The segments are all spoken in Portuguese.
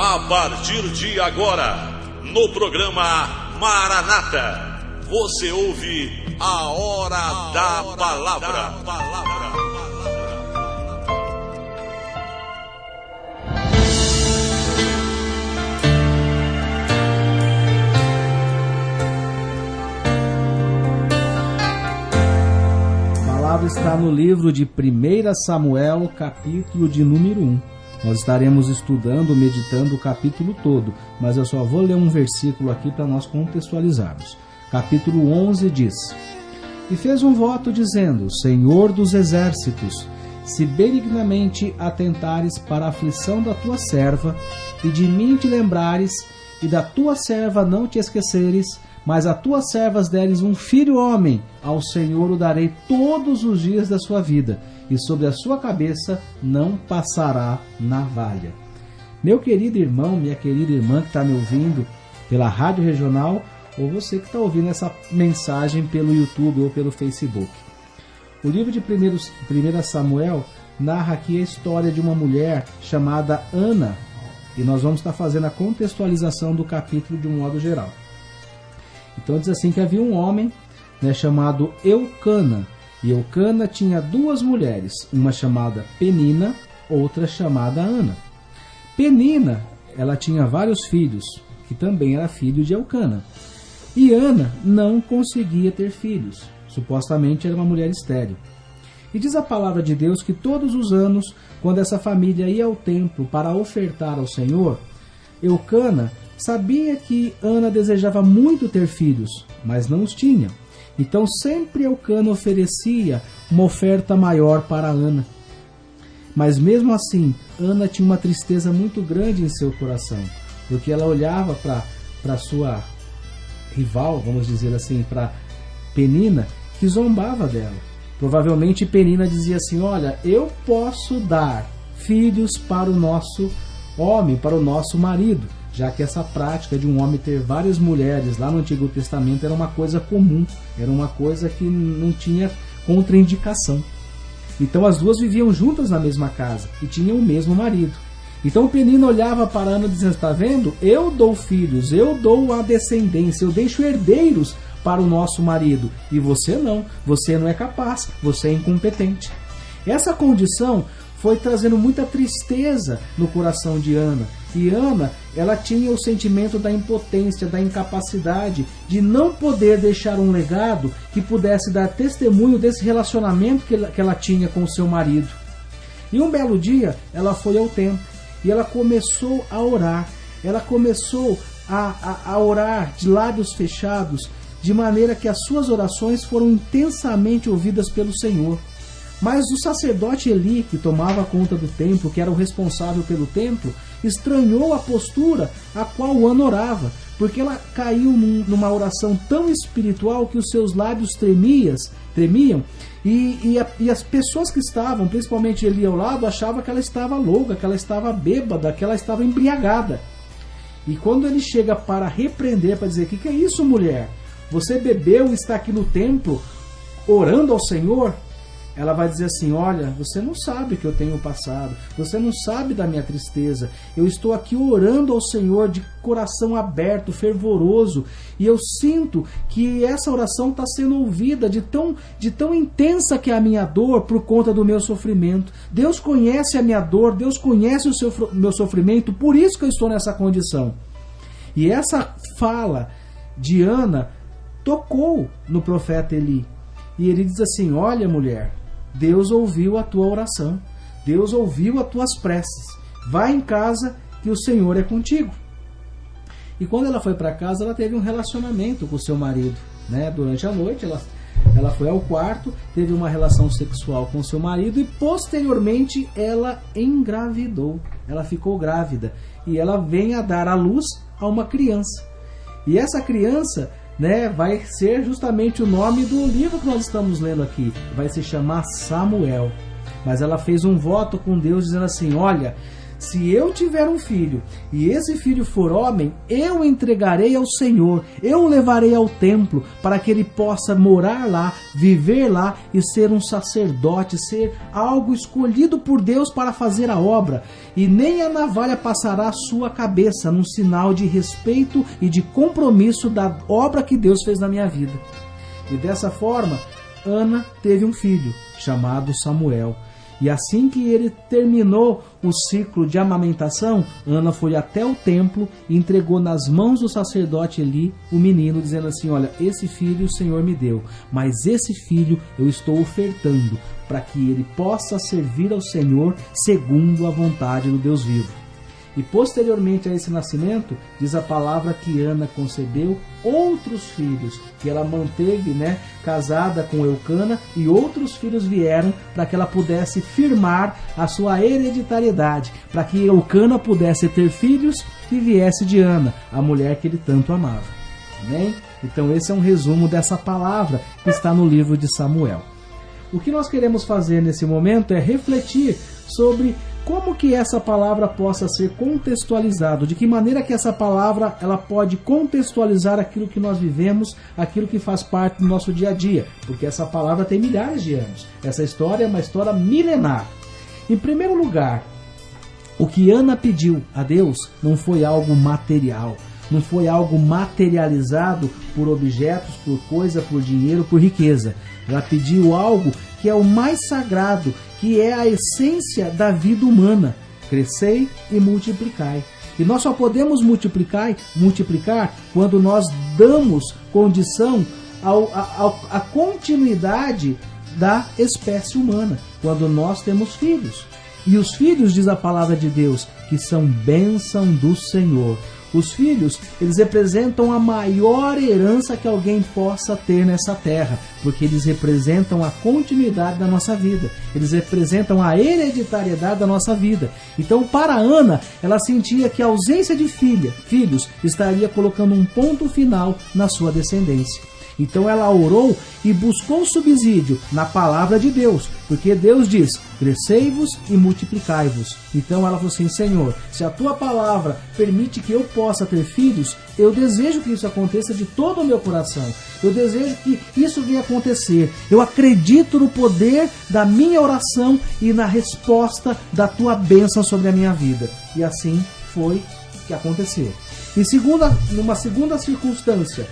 A partir de agora, no programa Maranata, você ouve a Hora da Palavra. A palavra está no livro de 1 Samuel, capítulo de número 1. Nós estaremos estudando, meditando o capítulo todo, mas eu só vou ler um versículo aqui para nós contextualizarmos. Capítulo 11 diz: E fez um voto dizendo: Senhor dos exércitos, se benignamente atentares para a aflição da tua serva, e de mim te lembrares, e da tua serva não te esqueceres, mas a tuas servas deres um filho homem, ao Senhor o darei todos os dias da sua vida, e sobre a sua cabeça não passará navalha. Meu querido irmão, minha querida irmã que está me ouvindo pela Rádio Regional, ou você que está ouvindo essa mensagem pelo YouTube ou pelo Facebook. O livro de 1 Samuel narra aqui a história de uma mulher chamada Ana, e nós vamos estar fazendo a contextualização do capítulo de um modo geral. Então diz assim que havia um homem, chamado Eucana, e Eucana tinha duas mulheres, uma chamada Penina, outra chamada Ana. Penina, ela tinha vários filhos, que também era filho de Eucana. E Ana não conseguia ter filhos, supostamente era uma mulher estéril. E diz a palavra de Deus que todos os anos, quando essa família ia ao templo para ofertar ao Senhor, Eucana sabia que Ana desejava muito ter filhos, mas não os tinha. Então sempre Eucana oferecia uma oferta maior para Ana. Mas mesmo assim, Ana tinha uma tristeza muito grande em seu coração, porque ela olhava para sua rival, vamos dizer assim, para Penina, que zombava dela. Provavelmente Penina dizia assim: olha, eu posso dar filhos para o nosso homem, para o nosso marido, já que essa prática de um homem ter várias mulheres lá no Antigo Testamento era uma coisa comum, era uma coisa que não tinha contraindicação. Então as duas viviam juntas na mesma casa e tinham o mesmo marido. Então Penina olhava para Ana dizendo: está vendo? Eu dou filhos, eu dou a descendência, eu deixo herdeiros para o nosso marido. E você não é capaz, você é incompetente. Essa condição foi trazendo muita tristeza no coração de Ana. E Ana, ela tinha o sentimento da impotência, da incapacidade de não poder deixar um legado que pudesse dar testemunho desse relacionamento que ela tinha com o seu marido. E um belo dia, ela foi ao templo e ela começou a orar. Ela começou a orar de lábios fechados, de maneira que as suas orações foram intensamente ouvidas pelo Senhor. Mas o sacerdote Eli, que tomava conta do templo, que era o responsável pelo templo, estranhou a postura a qual Ana orava, porque ela caiu numa oração tão espiritual que os seus lábios tremiam, e as pessoas que estavam, principalmente Eli ao lado, achavam que ela estava louca, que ela estava bêbada, que ela estava embriagada. E quando ele chega para repreender, para dizer: que é isso, mulher? Você bebeu e está aqui no templo orando ao Senhor? Ela vai dizer assim: olha, você não sabe que eu tenho passado, você não sabe da minha tristeza, eu estou aqui orando ao Senhor de coração aberto, fervoroso, e eu sinto que essa oração está sendo ouvida de tão intensa que é a minha dor por conta do meu sofrimento. Deus conhece a minha dor, Deus conhece o meu sofrimento, por isso que eu estou nessa condição. E essa fala de Ana tocou no profeta Eli, e ele diz assim: olha, mulher, Deus ouviu a tua oração, Deus ouviu as tuas preces, vai em casa que o Senhor é contigo. E quando ela foi para casa, ela teve um relacionamento com o seu marido, Durante a noite ela foi ao quarto, teve uma relação sexual com o seu marido e posteriormente ela engravidou, ela ficou grávida e ela vem a dar à luz a uma criança. E essa criança vai ser justamente o nome do livro que nós estamos lendo aqui. Vai se chamar Samuel. Mas ela fez um voto com Deus dizendo assim: olha, se eu tiver um filho e esse filho for homem, eu o entregarei ao Senhor, eu o levarei ao templo para que ele possa morar lá, viver lá e ser um sacerdote, ser algo escolhido por Deus para fazer a obra. E nem a navalha passará a sua cabeça, num sinal de respeito e de compromisso da obra que Deus fez na minha vida. E dessa forma, Ana teve um filho chamado Samuel. E assim que ele terminou o ciclo de amamentação, Ana foi até o templo e entregou nas mãos do sacerdote Eli o menino, dizendo assim: olha, esse filho o Senhor me deu, mas esse filho eu estou ofertando para que ele possa servir ao Senhor segundo a vontade do Deus vivo. E posteriormente a esse nascimento, diz a palavra que Ana concebeu outros filhos, que ela manteve, casada com Eucana, e outros filhos vieram para que ela pudesse firmar a sua hereditariedade, para que Eucana pudesse ter filhos que viesse de Ana, a mulher que ele tanto amava. Amém? Então esse é um resumo dessa palavra que está no livro de Samuel. O que nós queremos fazer nesse momento é refletir sobre como que essa palavra possa ser contextualizada, de que maneira que essa palavra ela pode contextualizar aquilo que nós vivemos, aquilo que faz parte do nosso dia a dia, porque essa palavra tem milhares de anos. Essa história é uma história milenar. Em primeiro lugar, o que Ana pediu a Deus não foi algo material, não foi algo materializado por objetos, por coisa, por dinheiro, por riqueza. Ela pediu algo que é o mais sagrado, que é a essência da vida humana: crescei e multiplicai. E nós só podemos multiplicar quando nós damos condição à continuidade da espécie humana, quando nós temos filhos. E os filhos, diz a palavra de Deus, que são bênção do Senhor. Os filhos, eles representam a maior herança que alguém possa ter nessa terra, porque eles representam a continuidade da nossa vida, eles representam a hereditariedade da nossa vida. Então, para Ana, ela sentia que a ausência de filhos estaria colocando um ponto final na sua descendência. Então ela orou e buscou subsídio na palavra de Deus, porque Deus diz: crescei-vos e multiplicai-vos. Então ela falou assim: Senhor, se a tua palavra permite que eu possa ter filhos, eu desejo que isso aconteça de todo o meu coração. Eu desejo que isso venha acontecer. Eu acredito no poder da minha oração e na resposta da tua bênção sobre a minha vida. E assim foi que aconteceu. Numa segunda circunstância,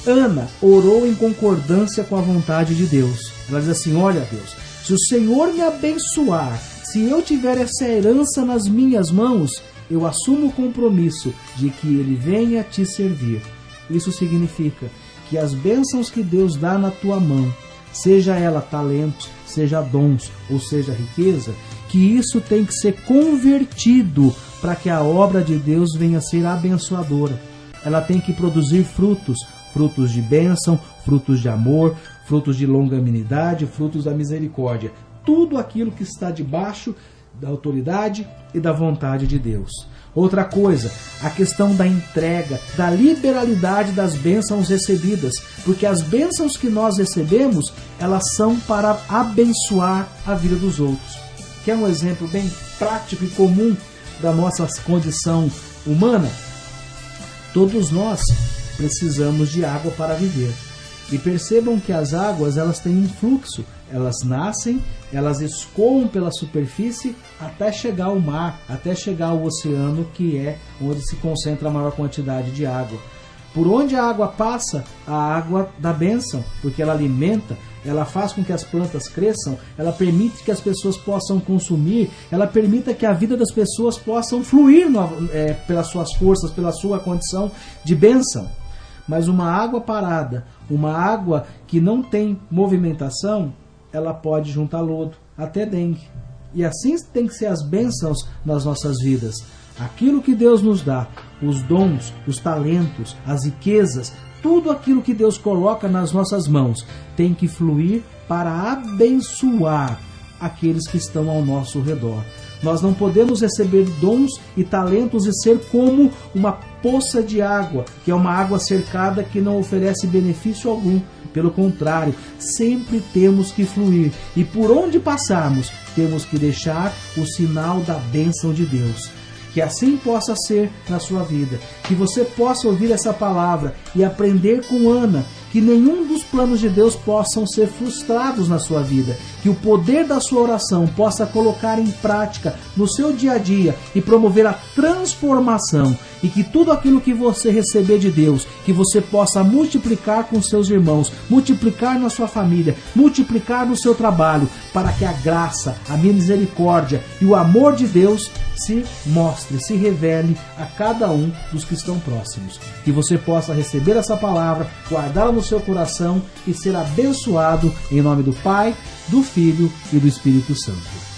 Ana orou em concordância com a vontade de Deus. Ela diz assim: olha, Deus, se o Senhor me abençoar, se eu tiver essa herança nas minhas mãos, eu assumo o compromisso de que Ele venha te servir. Isso significa que as bênçãos que Deus dá na tua mão, seja ela talentos, seja dons ou seja riqueza, que isso tem que ser convertido para que a obra de Deus venha a ser abençoadora. Ela tem que produzir frutos de bênção, frutos de amor, frutos de longanimidade, frutos da misericórdia. Tudo aquilo que está debaixo da autoridade e da vontade de Deus. Outra coisa, a questão da entrega, da liberalidade das bênçãos recebidas, porque as bênçãos que nós recebemos, elas são para abençoar a vida dos outros. Quer um exemplo bem prático e comum da nossa condição humana? Todos nós precisamos de água para viver. E percebam que as águas, elas têm um fluxo. Elas nascem, elas escoam pela superfície até chegar ao mar, até chegar ao oceano, que é onde se concentra a maior quantidade de água. Por onde a água passa, a água da bênção, porque ela alimenta, ela faz com que as plantas cresçam, ela permite que as pessoas possam consumir, ela permite que a vida das pessoas possam fluir pelas suas forças, pela sua condição de bênção. Mas uma água parada, uma água que não tem movimentação, ela pode juntar lodo, até dengue. E assim tem que ser as bênçãos nas nossas vidas. Aquilo que Deus nos dá, os dons, os talentos, as riquezas, tudo aquilo que Deus coloca nas nossas mãos tem que fluir para abençoar aqueles que estão ao nosso redor. Nós não podemos receber dons e talentos e ser como uma poça de água, que é uma água cercada que não oferece benefício algum. Pelo contrário, sempre temos que fluir. E por onde passarmos, temos que deixar o sinal da bênção de Deus. Que assim possa ser na sua vida. Que você possa ouvir essa palavra e aprender com Ana. Que nenhum dos planos de Deus possam ser frustrados na sua vida. Que o poder da sua oração possa colocar em prática no seu dia a dia e promover a transformação. E que tudo aquilo que você receber de Deus, que você possa multiplicar com seus irmãos, multiplicar na sua família, multiplicar no seu trabalho, para que a graça, a misericórdia e o amor de Deus se mostre, se revele a cada um dos que estão próximos. Que você possa receber essa palavra, guardá-la no seu coração e ser abençoado em nome do Pai, do Filho e do Espírito Santo.